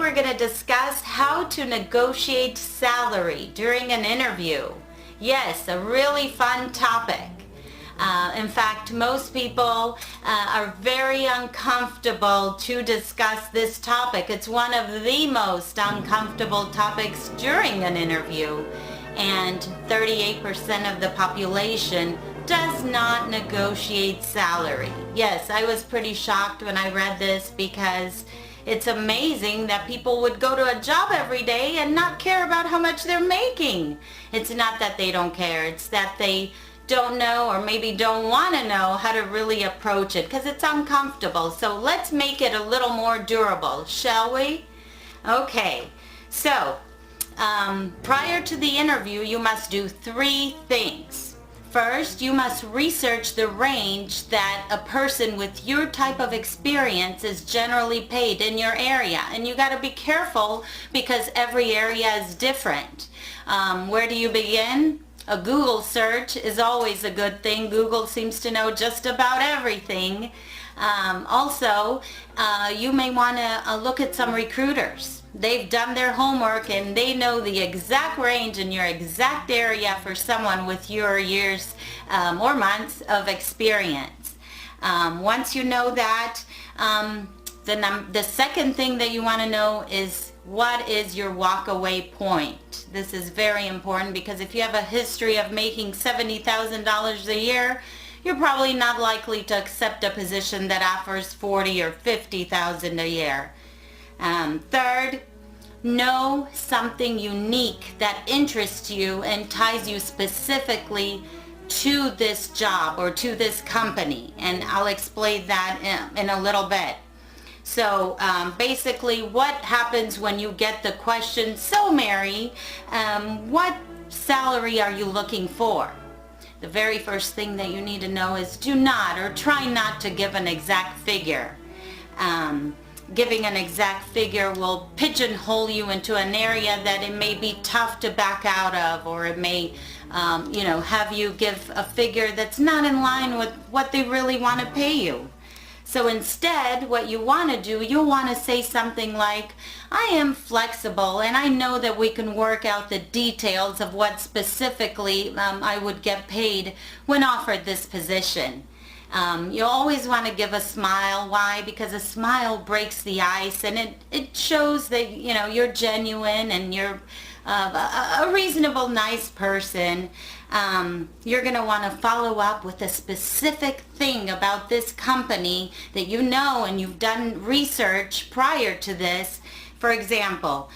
we're going to discuss how to negotiate salary during an interview. Yes, a really fun topic. In fact, most people are very uncomfortable to discuss this topic. It's one of the most uncomfortable topics during an interview, and 38% of the population does not negotiate salary. Yes, I was pretty shocked when I read this because it's amazing that people would go to a job every day and not care about how much they're making. It's not that they don't care, it's that they don't know or maybe don't want to know how to really approach it because it's uncomfortable. So let's make it a little more durable, shall we? Okay, so prior to the interview, you must do 3 things. First, you must research the range that a person with your type of experience is generally paid in your area. And you got to be careful because every area is different. Where do you begin? A Google search is always a good thing. Google seems to know just about everything. Also, you may want to look at some recruiters. They've done their homework and they know the exact range in your exact area for someone with your years or months of experience. Once you know that, the second thing that you want to know is what is your walk-away point. This is very important because if you have a history of making $70,000 a year, you're probably not likely to accept a position that offers $40,000 or $50,000 a year. Third, know something unique that interests you and ties you specifically to this job or to this company. And I'll explain that in a little bit. So basically, what happens when you get the question, so Mary, what salary are you looking for? The very first thing that you need to know is do not or try not to give an exact figure. Giving an exact figure will pigeonhole you into an area that it may be tough to back out of, or it may have you give a figure that's not in line with what they really want to pay you. So instead, what you want to do, you'll want to say something like, I am flexible and I know that we can work out the details of what specifically I would get paid when offered this position. You always want to give a smile. Why? Because a smile breaks the ice and it shows that you're genuine and you're a reasonable, nice person. You're going to want to follow up with a specific thing about this company that you know and you've done research prior to this. For example,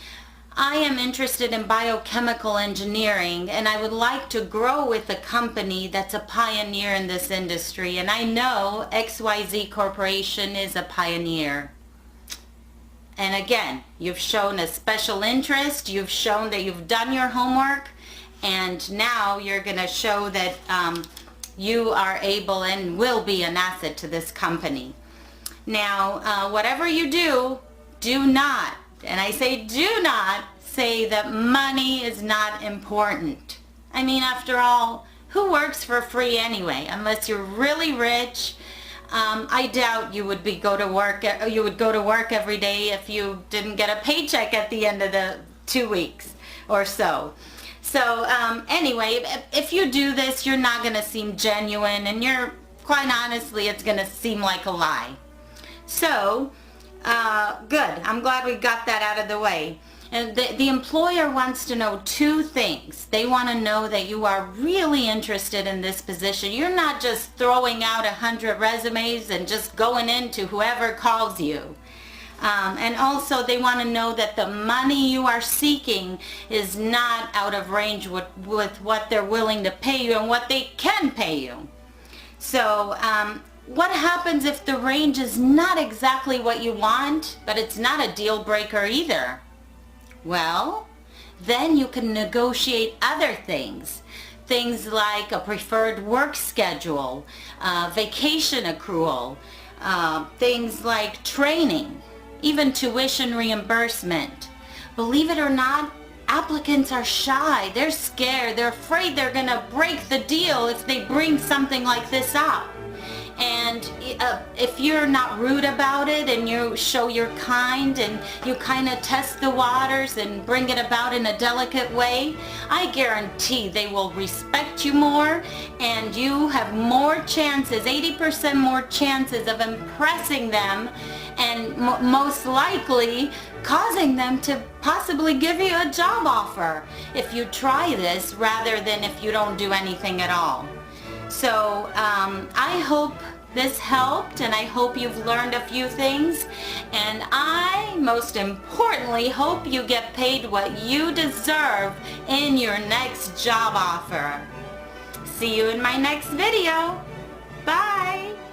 I am interested in biochemical engineering and I would like to grow with a company that's a pioneer in this industry, and I know XYZ Corporation is a pioneer. And again, you've shown a special interest, you've shown that you've done your homework, and now you're going to show that you are able and will be an asset to this company. Now, whatever you do, do not, and I say do not, say that money is not important. I mean, after all, who works for free anyway? Unless you're really rich, I doubt you would go to work every day if you didn't get a paycheck at the end of the 2 weeks or so. So anyway, if you do this, you're not going to seem genuine, and quite honestly, it's going to seem like a lie. So, good. I'm glad we got that out of the way. And the employer wants to know 2 things. They want to know that you are really interested in this position. You're not just throwing out 100 resumes and just going into whoever calls you. And also they want to know that the money you are seeking is not out of range with what they're willing to pay you and what they can pay you. So what happens if the range is not exactly what you want, but it's not a deal breaker either? Well, then you can negotiate other things. Things like a preferred work schedule, vacation accrual, things like training, even tuition reimbursement. Believe it or not, applicants are shy. They're scared. They're afraid they're going to break the deal if they bring something like this up. And if you're not rude about it and you show you're kind and you kind of test the waters and bring it about in a delicate way, I guarantee they will respect you more, and you have more chances, 80% more chances of impressing them, and most likely causing them to possibly give you a job offer if you try this, rather than if you don't do anything at all. So I hope this helped, and I hope you've learned a few things, and I most importantly hope you get paid what you deserve in your next job offer. See you in my next video. Bye.